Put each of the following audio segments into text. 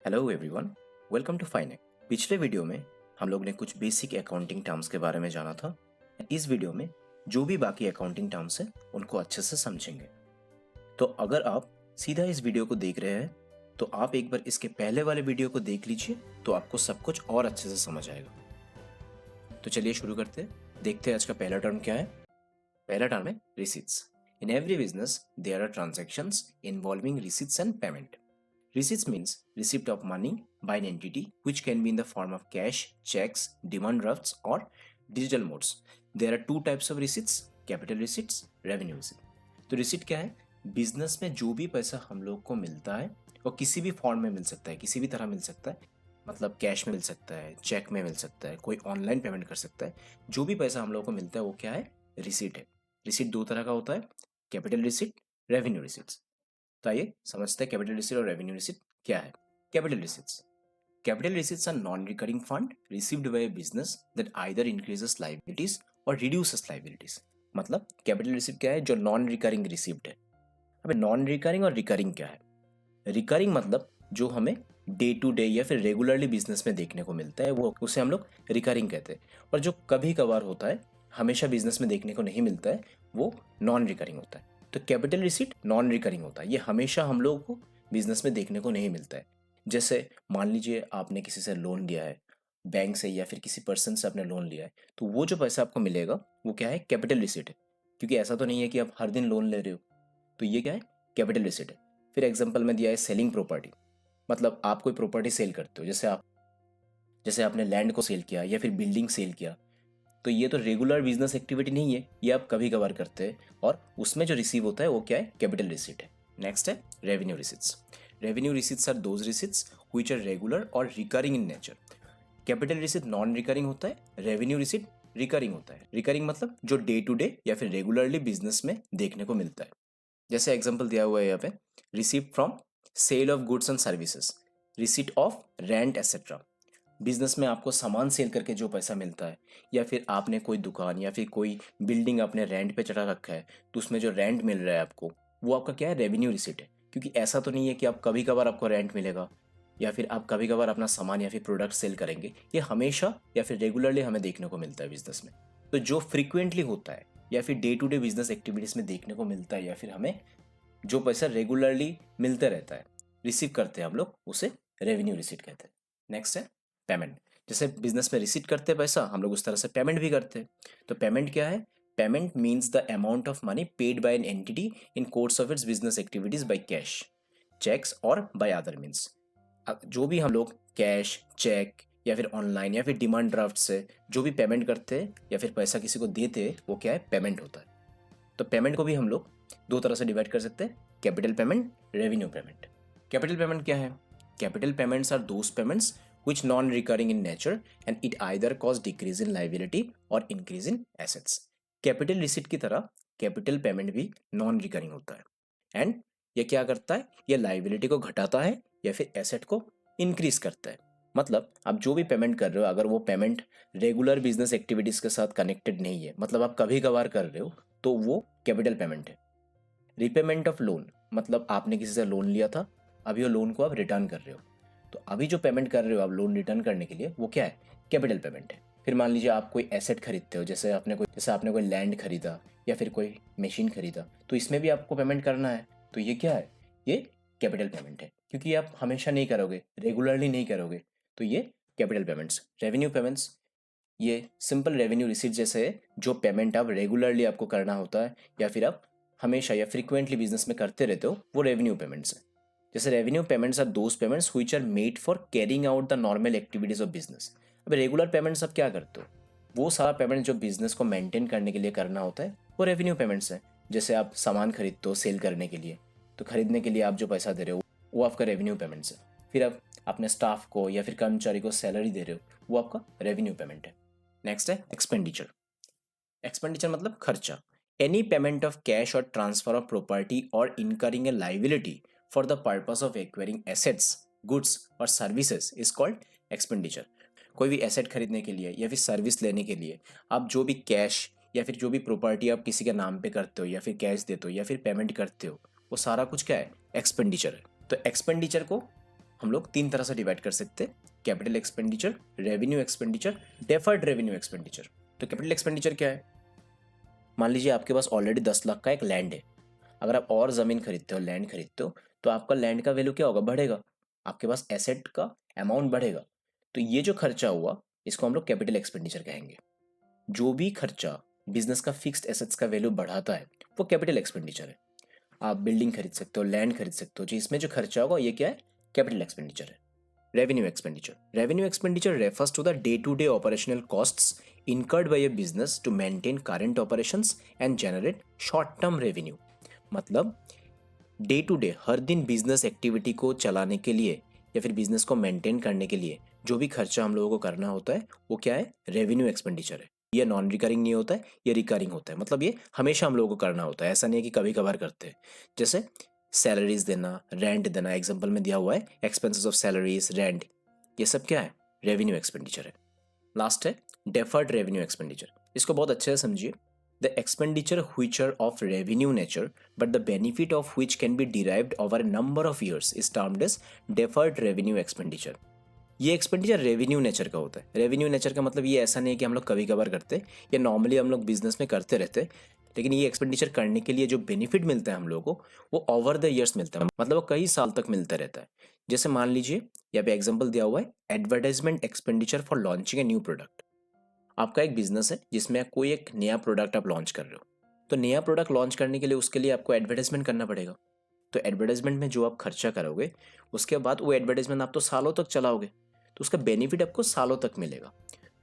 Hello everyone, welcome to Finac. पिछले video में हम लोग ने कुछ बेसिक अकाउंटिंग टर्म्स के बारे में जाना था। इस वीडियो में जो भी बाकी अकाउंटिंग टर्म्स हैं उनको अच्छे से समझेंगे। तो अगर आप सीधा इस वीडियो को देख रहे हैं तो आप एक बार इसके पहले वाले वीडियो को देख लीजिए, तो आपको सब कुछ और अच्छे से समझ आएगा। तो चलिए शुरू करते हैं। देखते हैं आज का पहला टर्म क्या है। पहला टर्म है receipts. In every business there are transactions involving receipts and payment. Receipts means receipt of money by an entity which can be in the form of cash, checks, demand drafts or digital modes. There are two types of receipts, capital receipts, revenue receipt. तो receipt क्या है? Business में जो भी पैसा हम लोग को मिलता है वो किसी भी फॉर्म में मिल सकता है, किसी भी तरह मिल सकता है। मतलब कैश में मिल सकता है, चेक में मिल सकता है, कोई ऑनलाइन पेमेंट कर सकता है। जो भी पैसा हम लोग को मिलता है वो क्या है? रिसिट है। रिसिट दो तरह का होता है, कैपिटल रिसिट, रेवेन्यू रिसिट्स। तो आइए समझते हैं कैपिटल रिसीट और रेवेन्यू रिसीट क्या है। Capital receipts. Capital receipts are non recurring fund received by a business that either increases liabilities और रिड्यूसेस लायबिलिटीज। मतलब कैपिटल रिसीट क्या है? जो नॉन रिकरिंग रिसीव्ड है। अब नॉन रिकरिंग और रिकरिंग क्या है? रिकरिंग मतलब जो हमें डे टू डे या फिर रेगुलरली बिजनेस में देखने को मिलता है, वो उसे हम लोग रिकरिंग कहते हैं। और जो कभी कभार होता है, हमेशा बिजनेस में देखने को नहीं मिलता है, वो नॉन रिकरिंग होता है। तो कैपिटल रिसीट नॉन रिकरिंग होता है, ये हमेशा हम लोगों को बिजनेस में देखने को नहीं मिलता है। जैसे मान लीजिए आपने किसी से लोन लिया है, बैंक से या फिर किसी पर्सन से आपने लोन लिया है, तो वो जो पैसा आपको मिलेगा वो क्या है? कैपिटल रिसीट है। क्योंकि ऐसा तो नहीं है कि आप हर दिन लोन ले रहे हो, तो ये क्या है? कैपिटल रिसीट है। फिर एग्जांपल में दिया है सेलिंग प्रॉपर्टी। मतलब आप कोई प्रॉपर्टी सेल करते हो, जैसे आपने लैंड को सेल किया या फिर बिल्डिंग सेल किया, तो ये तो रेगुलर बिजनेस एक्टिविटी नहीं है, ये आप कभी कभार करते हैं और उसमें जो रिसीव होता है वो क्या है? कैपिटल रिसीट है। नेक्स्ट है revenue receipts. Revenue receipts are those receipts which are regular और recurring in nature. Capital receipt non recurring होता है, रेवेन्यू रिसीट रिकरिंग होता है। रिकरिंग मतलब जो डे टू डे या फिर रेगुलरली बिजनेस में देखने को मिलता है। जैसे एग्जांपल दिया हुआ है यहाँ पे, receive from sale of goods and services, receipt of rent etcetera. Business में आपको सामान सेल करके जो पैसा मिलता है, या फिर आपने कोई दुकान या फिर कोई बिल्डिंग आपने रेंट पे चढ़ा रखा है, तो उसमें जो रेंट मिल रहा है आपको, वो आपका क्या है? रेवेन्यू रिसीट है। क्योंकि ऐसा तो नहीं है कि आप कभी कभार आपको रेंट मिलेगा या फिर आप कभी कभार अपना सामान या फिर प्रोडक्ट सेल करेंगे। ये हमेशा या फिर रेगुलरली हमें देखने को मिलता है बिजनेस में। तो जो फ्रिक्वेंटली होता है या फिर day to day business activities में देखने को मिलता है, या फिर हमें जो पैसा रेगुलरली मिलता रहता है, रिसीव करते हैं हम लोग, उसे रेवेन्यू रिसीट कहते हैं। नेक्स्ट है पेमेंट। जैसे बिजनेस में रिसीट करते हैं पैसा, हम लोग उस तरह से पेमेंट भी करते हैं। तो पेमेंट क्या है? Payment means the amount of money paid by an entity in course of its business activities by cash, cheques और बाय अदर मीन्स। जो भी हम लोग कैश, चेक या फिर ऑनलाइन या फिर डिमांड ड्राफ्ट से जो भी पेमेंट करते हैं या फिर पैसा किसी को देते हैं, वो क्या है? पेमेंट होता है। तो पेमेंट को भी हम लोग दो तरह से डिवाइड कर सकते हैं, capital payment, revenue payment. Capital payment क्या है? Capital payments are those payments which non-recurring in nature and it either cause decrease in liability or increase in assets. Capital receipt की तरह कैपिटल पेमेंट भी non recurring होता है, and ये क्या करता है? ये लाइबिलिटी को घटाता है या फिर एसेट को इंक्रीज करता है। मतलब आप जो भी पेमेंट कर रहे हो, अगर वो पेमेंट रेगुलर बिजनेस एक्टिविटीज के साथ कनेक्टेड नहीं है, मतलब आप कभी कभार कर रहे हो, तो वो कैपिटल पेमेंट है। रिपेमेंट ऑफ लोन, मतलब आपने किसी से लोन लिया था, अभी वो लोन को आप रिटर्न कर रहे हो, तो अभी जो पेमेंट कर रहे हो आप लोन रिटर्न करने के लिए, वो क्या है? कैपिटल पेमेंट है। फिर मान लीजिए आप कोई एसेट खरीदते हो, जैसे आपने कोई लैंड खरीदा या फिर कोई मशीन खरीदा, तो इसमें भी आपको पेमेंट करना है, तो ये क्या है? ये कैपिटल पेमेंट है। क्योंकि आप हमेशा नहीं करोगे, रेगुलरली नहीं करोगे, तो ये कैपिटल पेमेंट्स। रेवेन्यू पेमेंट्स, ये सिंपल रेवेन्यू रिसीट जैसे है, जो पेमेंट आप रेगुलरली आपको करना होता है या फिर आप हमेशा या फ्रिक्वेंटली बिजनेस में करते रहते हो, वो रेवेन्यू पेमेंट्स है। जैसे revenue payments are those payments which are made for carrying out the normal activities of business. अब रेगुलर पेमेंट्स आप क्या करते हो? वो सारा पेमेंट जो बिजनेस को मेंटेन करने के लिए करना होता है, वो रेवेन्यू पेमेंट्स है। जैसे आप सामान खरीदते हो सेल करने के लिए, तो खरीदने के लिए आप जो पैसा दे रहे हो, वो आपका रेवेन्यू पेमेंट्स है। फिर आप अपने स्टाफ को या फिर कर्मचारी को सैलरी दे रहे हो, वो आपका रेवेन्यू पेमेंट है। नेक्स्ट है एक्सपेंडिचर। एक्सपेंडिचर मतलब खर्चा। एनी पेमेंट ऑफ कैश और ट्रांसफर ऑफ प्रॉपर्टी और incurring a liability for the purpose of acquiring assets, goods और सर्विसेज इज कॉल्ड एक्सपेंडिचर। कोई भी एसेट खरीदने के लिए या फिर सर्विस लेने के लिए आप जो भी कैश या फिर जो भी प्रॉपर्टी आप किसी के नाम पे करते हो या फिर कैश देते हो या फिर पेमेंट करते हो, वो सारा कुछ क्या है? एक्सपेंडिचर है। तो एक्सपेंडिचर को हम लोग 3 तरह से डिवाइड कर सकते हैं, capital expenditure, revenue expenditure, deferred revenue expenditure. तो कैपिटल एक्सपेंडिचर क्या है? मान लीजिए आपके पास ऑलरेडी 10 लाख का एक लैंड है। अगर आप और ज़मीन खरीदते हो, लैंड खरीदते हो, तो आपका लैंड का वैल्यू क्या होगा? बढ़ेगा। आपके पास एसेट का अमाउंट बढ़ेगा। तो ये जो खर्चा हुआ, इसको हम लोग कैपिटल एक्सपेंडिचर कहेंगे। जो भी खर्चा बिजनेस का फिक्स्ड एसेट्स का वैल्यू बढ़ाता है, वो कैपिटल एक्सपेंडिचर है। आप बिल्डिंग खरीद सकते हो, लैंड खरीद सकते हो, जो इसमें जो खर्चा होगा ये क्या है? कैपिटल एक्सपेंडिचर है। Revenue expenditure, revenue expenditure refers to the day-to-day operational costs incurred by a business to maintain current operations and generate short-term revenue। मतलब डे टू डे, हर दिन बिजनेस एक्टिविटी को चलाने के लिए या फिर बिजनेस को मेंटेन करने के लिए जो भी खर्चा हम लोगों को करना होता है, वो क्या है? रेवेन्यू एक्सपेंडिचर है। ये नॉन रिकरिंग नहीं होता है, ये रिकरिंग होता है। मतलब ये हमेशा हम लोगों को करना होता है, ऐसा नहीं है कि कभी कभार करते हैं। जैसे सैलरीज देना, रेंट देना, एग्जाम्पल में दिया हुआ है एक्सपेंसेस ऑफ सैलरीज, रेंट, ये सब क्या है? रेवेन्यू एक्सपेंडिचर है। लास्ट है डेफर्ड रेवेन्यू एक्सपेंडिचर। इसको बहुत अच्छे से समझिए। The expenditure which are of revenue nature but the benefit of which can be derived over a number of years is termed as deferred revenue expenditure। ये expenditure revenue nature का होता है। Revenue nature का मतलब ये ऐसा नहीं है कि हम लोग कभी कभार करते हैं, या नॉर्मली हम लोग बिजनेस में करते रहते हैं, लेकिन ये एक्सपेंडिचर करने के लिए जो बेनिफिट मिलता है हम लोगों को, वो ओवर द ईयर्स मिलता है। मतलब वो कई साल तक मिलता रहता है। जैसे मान लीजिए यहाँ पे एग्जाम्पल दिया हुआ है, advertisement expenditure for launching a new product. आपका एक बिजनेस है जिसमें कोई एक नया प्रोडक्ट आप लॉन्च कर रहे हो, तो नया प्रोडक्ट लॉन्च करने के लिए उसके लिए आपको एडवर्टाइजमेंट करना पड़ेगा। तो एडवर्टाइजमेंट में जो आप खर्चा करोगे, उसके बाद वो एडवर्टाइजमेंट आप तो सालों तक चलाओगे, तो उसका बेनिफिट आपको सालों तक मिलेगा।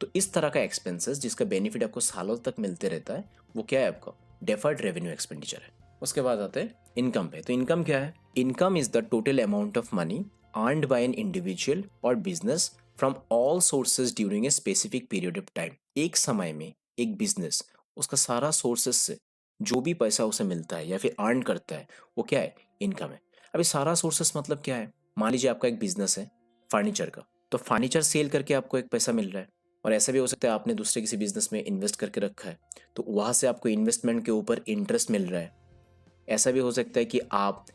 तो इस तरह का एक्सपेंसेस जिसका बेनिफिट आपको सालों तक मिलते रहता है, वो क्या है? आपका डेफर्ड रेवेन्यू एक्सपेंडिचर है। उसके बाद आते हैं इनकम पे। तो इनकम क्या है? Income is the total amount of money earned by an individual और business from all sources during a specific period of time. एक समय में एक बिजनेस उसका सारा सोर्सेस से जो भी पैसा उसे मिलता है या फिर अर्न करता है, वो क्या है? इनकम है। अभी सारा सोर्सेस मतलब क्या है? मान लीजिए आपका एक बिजनेस है फर्नीचर का, तो फर्नीचर सेल करके आपको एक पैसा मिल रहा है। और ऐसा भी हो सकता है आपने दूसरे किसी बिजनेस में इन्वेस्ट करके रखा है, तो वहाँ से आपको इन्वेस्टमेंट के ऊपर इंटरेस्ट मिल रहा है। ऐसा भी हो सकता है कि आप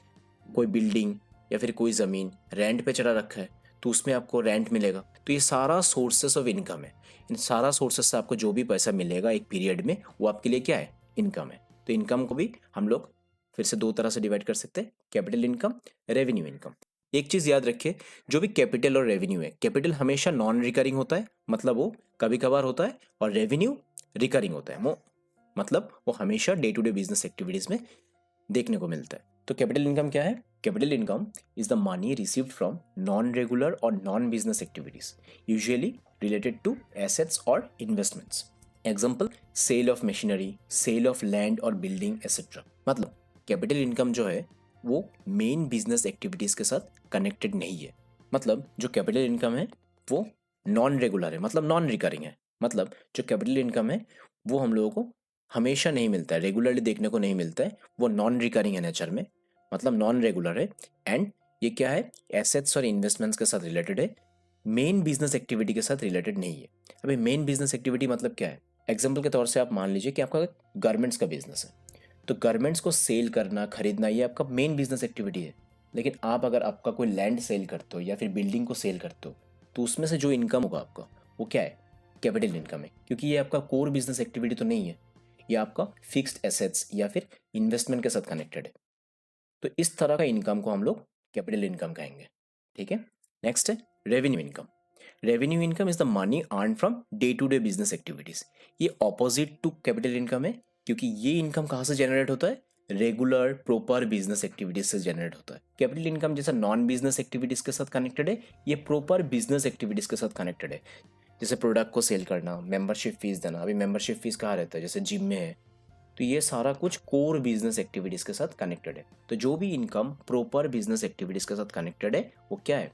कोई बिल्डिंग या फिर कोई ज़मीन रेंट पे चढ़ा रखा है, तो उसमें आपको रेंट मिलेगा। तो ये सारा सोर्सेस ऑफ इनकम है। इन सारा सोर्सेस से आपको जो भी पैसा मिलेगा एक पीरियड में, वो आपके लिए क्या है? इनकम है। तो इनकम को भी हम लोग फिर से 2 तरह से डिवाइड कर सकते हैं, कैपिटल इनकम, रेवेन्यू इनकम। एक चीज़ याद रखिए, जो भी कैपिटल और रेवेन्यू है, कैपिटल हमेशा नॉन रिकरिंग होता है, मतलब वो कभी कभार होता है, और रेवेन्यू रिकरिंग होता है, वो मतलब वो हमेशा day to day business activities में देखने को मिलता है। तो कैपिटल इनकम क्या है? Capital income is the money received from non regular और non business activities, usually related to assets और investments. Example, sale of machinery, sale of land और बिल्डिंग एक्सेट्रा। मतलब कैपिटल इनकम जो है वो मेन बिजनेस एक्टिविटीज के साथ connected नहीं है। मतलब जो कैपिटल इनकम है वो नॉन रेगुलर है, मतलब नॉन रिकरिंग है। मतलब जो कैपिटल इनकम है वो हम लोगों को हमेशा नहीं मिलता है, रेगुलरली देखने को नहीं मिलता है, वो नॉन रिकरिंग है नेचर में, मतलब नॉन रेगुलर है। एंड ये क्या है? एसेट्स और इन्वेस्टमेंट्स के साथ रिलेटेड है, मेन बिजनेस एक्टिविटी के साथ रिलेटेड नहीं है। अभी मेन बिजनेस एक्टिविटी मतलब क्या है? एग्जाम्पल के तौर से आप मान लीजिए कि आपका गारमेंट्स का बिजनेस है, तो गारमेंट्स को सेल करना, खरीदना, ये आपका मेन बिजनेस एक्टिविटी है। लेकिन आप अगर आपका कोई लैंड सेल करते हो या फिर बिल्डिंग को सेल करते हो, तो उसमें से जो इनकम होगा आपका, वो क्या है? कैपिटल इनकम है, क्योंकि ये आपका कोर बिजनेस एक्टिविटी तो नहीं है, ये आपका फिक्स्ड एसेट्स या फिर इन्वेस्टमेंट के साथ कनेक्टेड है। तो इस तरह का इनकम को हम लोग कैपिटल इनकम कहेंगे। ठीक है। नेक्स्ट है revenue income. Revenue income is the money earn from day to day business activities. ये ऑपोजिट टू कैपिटल इनकम है, क्योंकि ये इनकम कहाँ से जनरेट होता है? रेगुलर प्रॉपर बिजनेस एक्टिविटीज से जनरेट होता है। कैपिटल इनकम जैसा नॉन बिजनेस एक्टिविटीज के साथ कनेक्टेड है, ये प्रॉपर बिजनेस एक्टिविटीज के साथ कनेक्टेड है। जैसे प्रोडक्ट को सेल करना, मेंबरशिप फीस देना। अभी मेंबरशिप फीस कहाँ रहता है? जैसे जिम में है। तो ये सारा कुछ कोर बिजनेस एक्टिविटीज के साथ कनेक्टेड है। तो जो भी इनकम प्रॉपर बिजनेस एक्टिविटीज के साथ कनेक्टेड है, वो क्या है?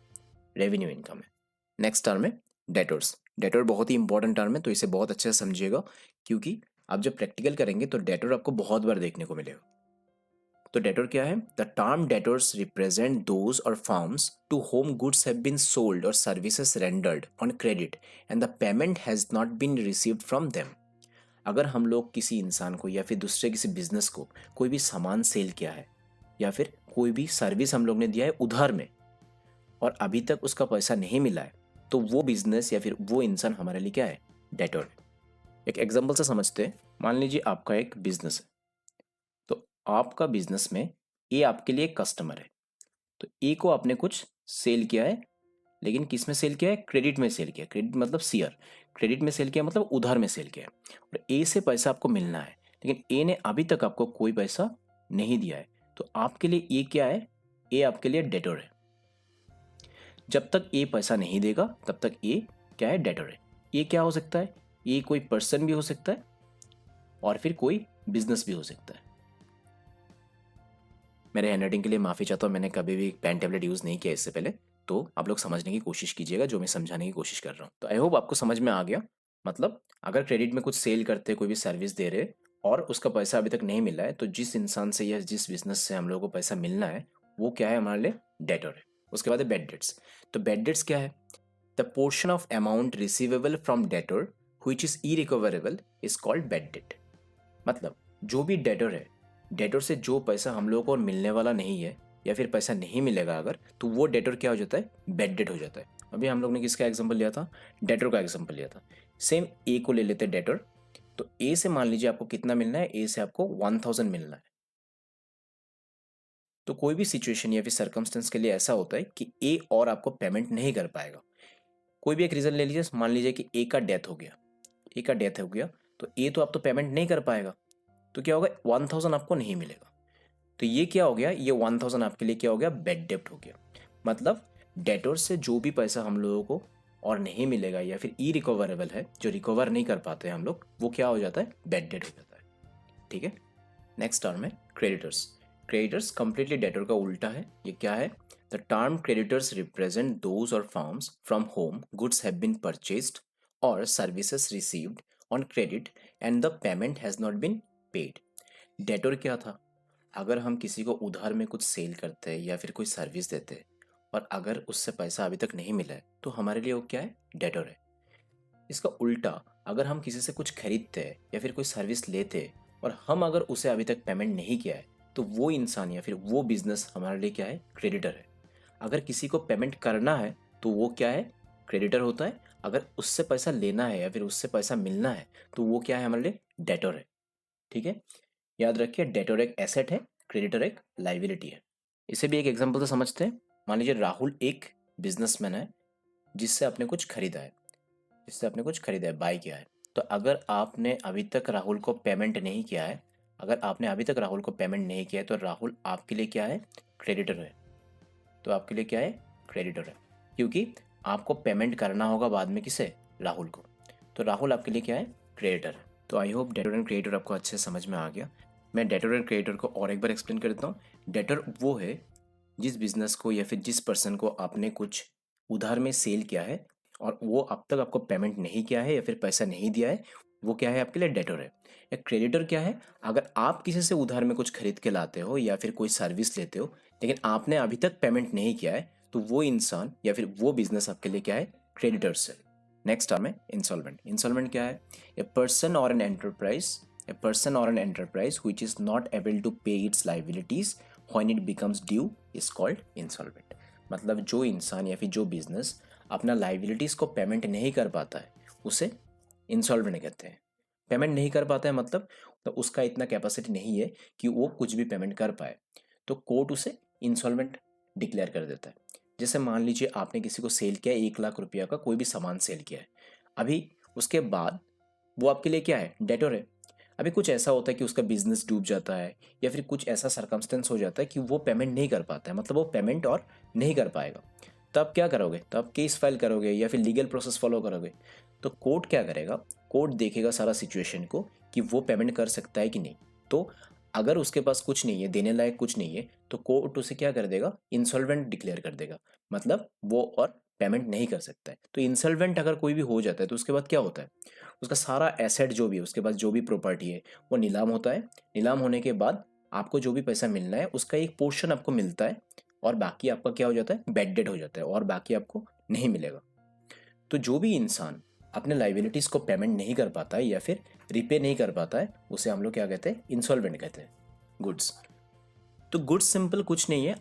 रेवेन्यू इनकम है। नेक्स्ट टर्म है डेटर्स। डेटर बहुत ही इंपॉर्टेंट टर्म है, तो इसे बहुत अच्छे से समझिएगा, क्योंकि आप जब प्रैक्टिकल करेंगे तो डेटर आपको बहुत बार देखने को मिलेगा। तो डेटर क्या है? The term debtors represent those और firms to whom goods have been sold और services rendered on credit and the payment has not been received from them. अगर हम लोग किसी इंसान को या फिर दूसरे किसी बिजनेस को कोई भी सामान सेल किया है या फिर कोई भी सर्विस हम लोग ने दिया है उधार में, और अभी तक उसका पैसा नहीं मिला है, तो वो बिजनेस या फिर वो इंसान हमारे लिए क्या है, डेटर है। एक एग्जांपल से समझते हैं। मान लीजिए आपका एक बिजनेस है, तो आपका बिजनेस में ए आपके लिए कस्टमर है। तो ए को आपने कुछ सेल किया है, लेकिन किस में सेल किया है, क्रेडिट में सेल किया। क्रेडिट मतलब सीआर, क्रेडिट में सेल किया मतलब उधार में सेल किया है, और ए से पैसा आपको मिलना है, लेकिन ए ने अभी तक आपको कोई पैसा नहीं दिया है। तो आपके लिए ये क्या है, ए आपके लिए डेटर है। जब तक ए पैसा नहीं देगा तब तक ए क्या है, डेटर है। ये क्या हो सकता है, ये कोई पर्सन भी हो सकता है और फिर कोई बिजनेस भी हो सकता है। मेरे हैंडराइटिंग के लिए माफ़ी चाहता हूँ, मैंने कभी भी पेन टेबलेट यूज़ नहीं किया इससे पहले, तो आप लोग समझने की कोशिश कीजिएगा जो मैं समझाने की कोशिश कर रहा हूँ। तो आई होप आपको समझ में आ गया। मतलब अगर क्रेडिट में कुछ सेल करते, कोई भी सर्विस दे रहे और उसका पैसा अभी तक नहीं मिला है, तो जिस इंसान से या जिस बिजनेस से हम लोगों को पैसा मिलना है, वो क्या है, हमारे लिए डेटर है। उसके बाद है बैड डेट्स। तो बैड डेट्स क्या है, the portion of amount receivable from debtor which is irrecoverable is called bad debt. मतलब जो भी डेटर है, डेटर से जो पैसा हम लोगों को मिलने वाला नहीं है या फिर पैसा नहीं मिलेगा अगर, तो वो डेटर क्या हो जाता है, बैड डेट हो जाता है। अभी हम लोग ने किसका एग्जांपल लिया था, डेटर का एग्जांपल लिया था। सेम ए को ले लेते हैं डेटर। तो ए से मान लीजिए आपको कितना मिलना है, ए से आपको 1000 मिलना है। तो कोई भी सिचुएशन या फिर सर्कमस्टेंस के लिए ऐसा होता है कि ए और आपको पेमेंट नहीं कर पाएगा। कोई भी एक रीजन ले लीजिए, मान लीजिए कि ए का डेथ हो गया, ए का डेथ हो गया, तो ए तो आप तो पेमेंट नहीं कर पाएगा, तो क्या होगा, 1000 आपको नहीं मिलेगा। तो ये क्या हो गया, ये 1000 आपके लिए क्या हो गया, बैड डेब्ट हो गया। मतलब डेटर से जो भी पैसा हम लोगों को और नहीं मिलेगा या फिर ई रिकवरेबल है, जो रिकवर नहीं कर पाते हम लोग, वो क्या हो जाता है, बैड डेट हो जाता है। ठीक है। नेक्स्ट टर्म है क्रेडिटर्स। क्रेडिटर्स कंप्लीटली डेटर का उल्टा है। ये क्या है, the term creditors represent those और firms from whom goods have been purchased और services received on credit and the payment has not been paid. Debtor क्या था, अगर हम किसी को उधार में कुछ सेल करते हैं या फिर कोई सर्विस देते हैं और अगर उससे पैसा अभी तक नहीं मिला है, तो हमारे लिए वो क्या है, डेटर है। इसका उल्टा, अगर हम किसी से कुछ खरीदते हैं या फिर कोई सर्विस लेते हैं और हम अगर उसे अभी तक पेमेंट नहीं किया है, तो वो इंसान या फिर वो बिजनेस हमारे लिए क्या है, क्रेडिटर है। अगर किसी को पेमेंट करना है तो वो क्या है, क्रेडिटर होता है। अगर उससे पैसा लेना है या फिर उससे पैसा मिलना है, तो वो क्या है, हमारे लिए डेटर है। ठीक है। याद रखिए, डेटर एक एसेट है, क्रेडिटर एक लाइबिलिटी है। इसे भी एक एग्जांपल से समझते हैं। मान लीजिए राहुल एक बिजनेसमैन है जिससे आपने कुछ खरीदा है, बाय किया है। तो अगर आपने अभी तक राहुल को पेमेंट नहीं किया है, तो राहुल आपके लिए क्या है, क्रेडिटर है। तो आपके लिए क्या है, क्रेडिटर है, क्योंकि आपको पेमेंट करना होगा बाद में किसे, राहुल को। तो राहुल आपके लिए क्या है, क्रेडिटर है। तो I hope debtor and creditor आपको अच्छे से समझ में आ गया। मैं डेटर एंड क्रेडिटर को और एक बार एक्सप्लेन कर देता हूँ। डेटर वो है जिस बिजनेस को या फिर जिस पर्सन को आपने कुछ उधार में सेल किया है और वो अब तक आपको पेमेंट नहीं किया है या फिर पैसा नहीं दिया है, वो क्या है, आपके लिए डेटर है। एक क्रेडिटर क्या है, अगर आप किसी से उधार में कुछ खरीद के लाते हो या फिर कोई सर्विस लेते हो, लेकिन आपने अभी तक पेमेंट नहीं किया है, तो वो इंसान या फिर वो बिजनेस आपके लिए क्या है, क्रेडिटर्स है। नेक्स्ट टर्म है इंसॉल्वेंट। इंसॉल्वेंट क्या है, ए पर्सन और an enterprise which is not able to pay its liabilities when it becomes due is called insolvent। मतलब जो इंसान या फिर जो बिजनेस अपना लाइबिलिटीज को पेमेंट नहीं कर पाता है, उसे इंसॉल्वेंट कहते हैं। पेमेंट नहीं कर पाता है मतलब तो उसका इतना कैपेसिटी नहीं है कि वो कुछ भी पेमेंट कर पाए, तो कोर्ट उसे इंसॉल्वेंट डिक्लेयर कर देता है। जैसे मान लीजिए आपने किसी को सेल किया, 1 लाख रुपया का कोई भी सामान सेल किया है, अभी उसके बाद वो आपके लिए क्या है, डेटर है। अभी कुछ ऐसा होता है कि उसका बिजनेस डूब जाता है या फिर कुछ ऐसा सरकमस्टेंस हो जाता है कि वो पेमेंट नहीं कर पाता है, मतलब वो पेमेंट और नहीं कर पाएगा। तो आप क्या करोगे, तो आप केस फाइल करोगे या फिर लीगल प्रोसेस फॉलो करोगे। तो कोर्ट क्या करेगा, कोर्ट देखेगा सारा सिचुएशन को कि वो पेमेंट कर सकता है कि नहीं। तो अगर उसके पास कुछ नहीं है, देने लायक कुछ नहीं है, तो कोर्ट उसे क्या कर देगा, इंसॉल्वेंट डिक्लेयर कर देगा। मतलब वो और पेमेंट नहीं कर सकता है। तो इंसॉल्वेंट अगर कोई भी हो जाता है तो उसके बाद क्या होता है, उसका सारा एसेट जो भी है, उसके पास जो भी प्रॉपर्टी है, वो नीलाम होता है। नीलाम होने के बाद आपको जो भी पैसा मिलना है उसका एक पोर्शन आपको मिलता है और बाकी आपका क्या हो जाता है, बैड डेट हो जाता है और बाकी आपको नहीं मिलेगा। तो जो भी इंसान अपने लाइबिलिटीज को पेमेंट नहीं कर पाता है या फिर रिपे नहीं कर पाता है, उसे हम लोग क्या कहते हैं, इंसॉल्वेंट कहते हैं। गुड्स। तो गुड्स सिंपल कुछ नहीं है,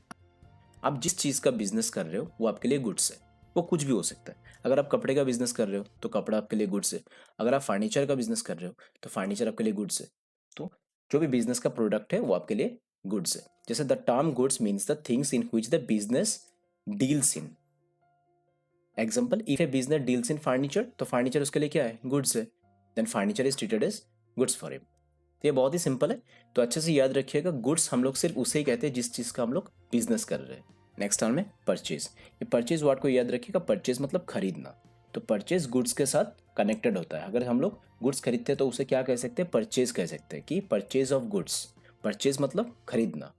आप जिस चीज़ का बिजनेस कर रहे हो वो आपके लिए गुड्स है। वो कुछ भी हो सकता है। अगर आप कपड़े का बिजनेस कर रहे हो तो कपड़ा आपके लिए गुड्स है। अगर आप फर्नीचर का बिजनेस कर रहे हो तो फर्नीचर आपके लिए गुड्स है। तो जो भी बिजनेस का प्रोडक्ट है वो आपके लिए गुड्स है। जैसे the term goods means the things in which the business deals in. Example, if a business deals in furniture तो फर्नीचर उसके लिए क्या है, गुड्स है। Then furniture is treated as goods for him. तो ये बहुत ही सिंपल है। तो अच्छे से याद रखिएगा, गुड्स हम लोग सिर्फ उसे ही कहते हैं जिस चीज़ का हम लोग बिजनेस कर रहे हैं। नेक्स्ट टर्म है परचेज। ये परचेज वर्ड को याद रखिएगा, परचेज मतलब खरीदना। तो परचेज गुड्स के साथ कनेक्टेड होता है। अगर हम लोग गुड्स खरीदते हैं तो उसे क्या कह सकते हैं, परचेज कह सकते हैं कि परचेज ऑफ गुड्स। परचेज मतलब खरीदना।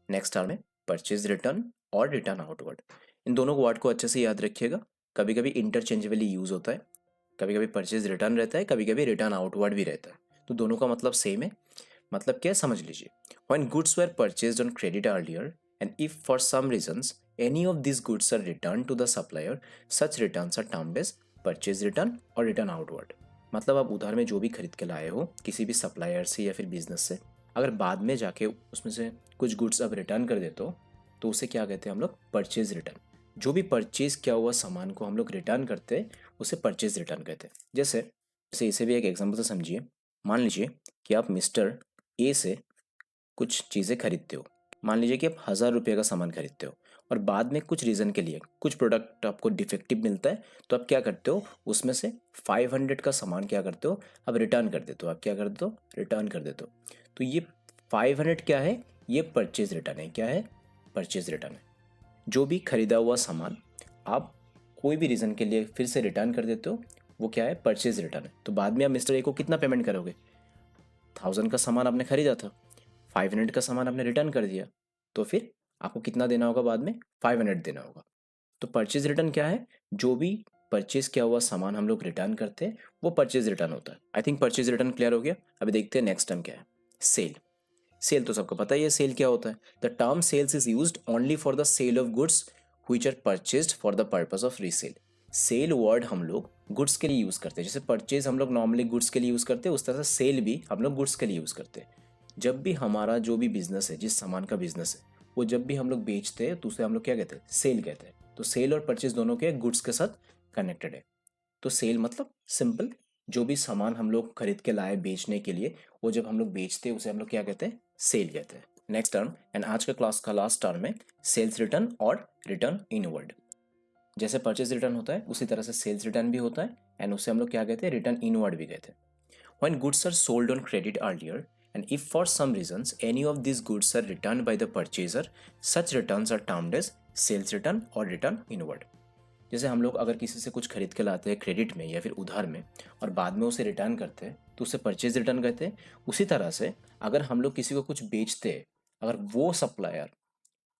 नेक्स्ट टर्म है परचेज रिटर्न और रिटर्न आउटवर्ड। इन दोनों वर्ड को अच्छे से याद रखिएगा। कभी कभी इंटरचेंजेबली यूज होता है। कभी कभी परचेज रिटर्न रहता है, कभी कभी रिटर्न आउटवर्ड भी रहता है। तो दोनों का मतलब सेम है। मतलब क्या है समझ लीजिए। When goods were purchased on credit earlier and if for some reasons any of these goods are returned to the supplier, such returns are termed as purchase return और return outward। मतलब आप उधार में जो भी खरीद के लाए हो किसी भी सप्लायर से या फिर बिजनेस से, अगर बाद में जाके उसमें से कुछ गुड्स आप रिटर्न कर देते हो तो उसे क्या कहते हैं हम लोग, परचेज रिटर्न। जो भी परचेज किया हुआ सामान को हम लोग रिटर्न करते हैं उसे परचेज रिटर्न कहते हैं। जैसे जैसे इसे भी एक एग्जांपल से समझिए। मान लीजिए कि आप मिस्टर ए से कुछ चीज़ें खरीदते हो। मान लीजिए कि आप 1000 रुपये का सामान खरीदते हो और बाद में कुछ रीज़न के लिए कुछ प्रोडक्ट आपको डिफेक्टिव मिलता है, तो आप क्या करते हो, उसमें से 500 का सामान क्या करते हो, आप रिटर्न कर देते हो। आप क्या कर देते हो, रिटर्न कर देते हो। तो ये 500 क्या है, ये परचेज रिटर्न है। क्या है, परचेज रिटर्न है। जो भी खरीदा हुआ सामान आप कोई भी रीज़न के लिए फिर से रिटर्न कर देते हो, वो क्या है, परचेज रिटर्न है। तो बाद में आप मिस्टर ए को कितना पेमेंट करोगे, 1000 का सामान आपने खरीदा था, 500 का सामान आपने रिटर्न कर दिया, तो फिर आपको कितना देना होगा, बाद में 500 देना होगा। तो परचेज रिटर्न क्या है, जो भी परचेज किया हुआ सामान हम लोग रिटर्न करते हैं वो परचेज रिटर्न होता है। I think purchase return clear हो गया। अभी देखते हैं नेक्स्ट टर्म क्या है, सेल। सेल तो सबको पता ही है, सेल क्या होता है। The term sales is used only for the sale of goods which are purchased for the purpose of resale. Sale word हम लोग गुड्स के लिए यूज करते हैं। जैसे परचेज हम लोग नॉर्मली गुड्स के लिए यूज करते हैं, उस तरह से सेल भी हम लोग गुड्स के लिए यूज करते हैं। जब भी हमारा जो भी बिजनेस है, जिस सामान का बिजनेस है, वो जब भी हम लोग बेचते हैं तो उसे हम लोग क्या कहते हैं, सेल कहते हैं। तो सेल और परचेज दोनों के गुड्स के साथ कनेक्टेड है। तो सेल मतलब सिंपल, जो भी सामान हम लोग खरीद के लाए बेचने के लिए, वो जब हम लोग बेचते हैं उसे हम लोग क्या कहते हैं, सेल कहते हैं। नेक्स्ट टर्म एंड आज का क्लास का लास्ट टर्म है सेल्स रिटर्न और रिटर्न इनवर्ड। जैसे परचेज रिटर्न होता है उसी तरह से सेल्स रिटर्न भी होता है, एंड उसे हम लोग क्या कहते हैं, रिटर्न इनवर्ड भी कहते हैं। When goods are sold on credit earlier, and if for some reasons any of these goods are returned by the purchaser, such returns are termed as sales return or return inward। जैसे हम लोग अगर किसी से कुछ खरीद के लाते हैं क्रेडिट में या फिर उधार में और बाद में उसे रिटर्न करते हैं तो उसे परचेज रिटर्न कहते हैं। उसी तरह से अगर हम लोग किसी को कुछ बेचते हैं, अगर वो सप्लायर,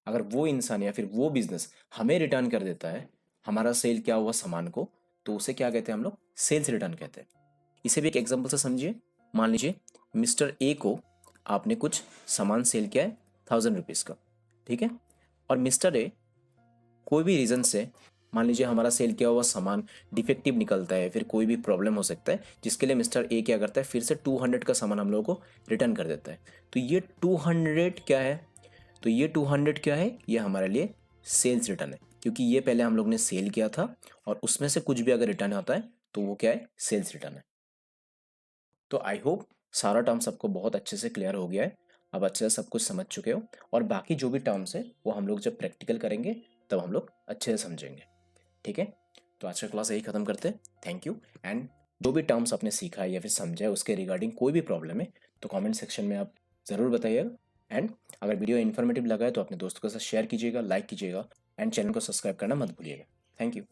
अगर वो इंसान या फिर वो बिजनेस हमें रिटर्न कर देता है हमारा सेल क्या हुआ सामान को, तो उसे क्या कहते हैं हम लोग, सेल्स रिटर्न कहते हैं। इसे भी एक एग्जांपल से समझिए। मान लीजिए मिस्टर ए को आपने कुछ सामान सेल किया है 1000 रुपीज़ का, ठीक है। और मिस्टर ए कोई भी रीज़न से, मान लीजिए हमारा सेल किया हुआ सामान डिफेक्टिव निकलता है, फिर कोई भी प्रॉब्लम हो सकता है जिसके लिए मिस्टर ए क्या करता है, फिर से 200 का सामान हम लोगों को रिटर्न कर देता है। तो ये 200 क्या है, तो ये 200 क्या है, ये हमारे लिए सेल्स रिटर्न है, क्योंकि ये पहले हम लोग ने सेल किया था और उसमें से कुछ भी अगर रिटर्न होता है तो वो क्या है, सेल्स रिटर्न है। तो आई होप सारा टर्म सबको बहुत अच्छे से क्लियर हो गया है। अब अच्छे से सब कुछ समझ चुके हो, और बाकी जो भी टर्म्स है वो हम लोग जब प्रैक्टिकल करेंगे तब हम लोग अच्छे से समझेंगे, ठीक है। तो आज का क्लास यही खत्म करते हैं। Thank you. एंड जो भी टर्म्स आपने सीखा है या फिर समझा है उसके रिगार्डिंग कोई भी प्रॉब्लम है तो कमेंट सेक्शन में आप ज़रूर बताइएगा। एंड अगर वीडियो इन्फॉर्मेटिव लगा है तो अपने दोस्तों के साथ शेयर कीजिएगा, लाइक कीजिएगा, एंड चैनल को सब्सक्राइब करना मत भूलिएगा। Thank you.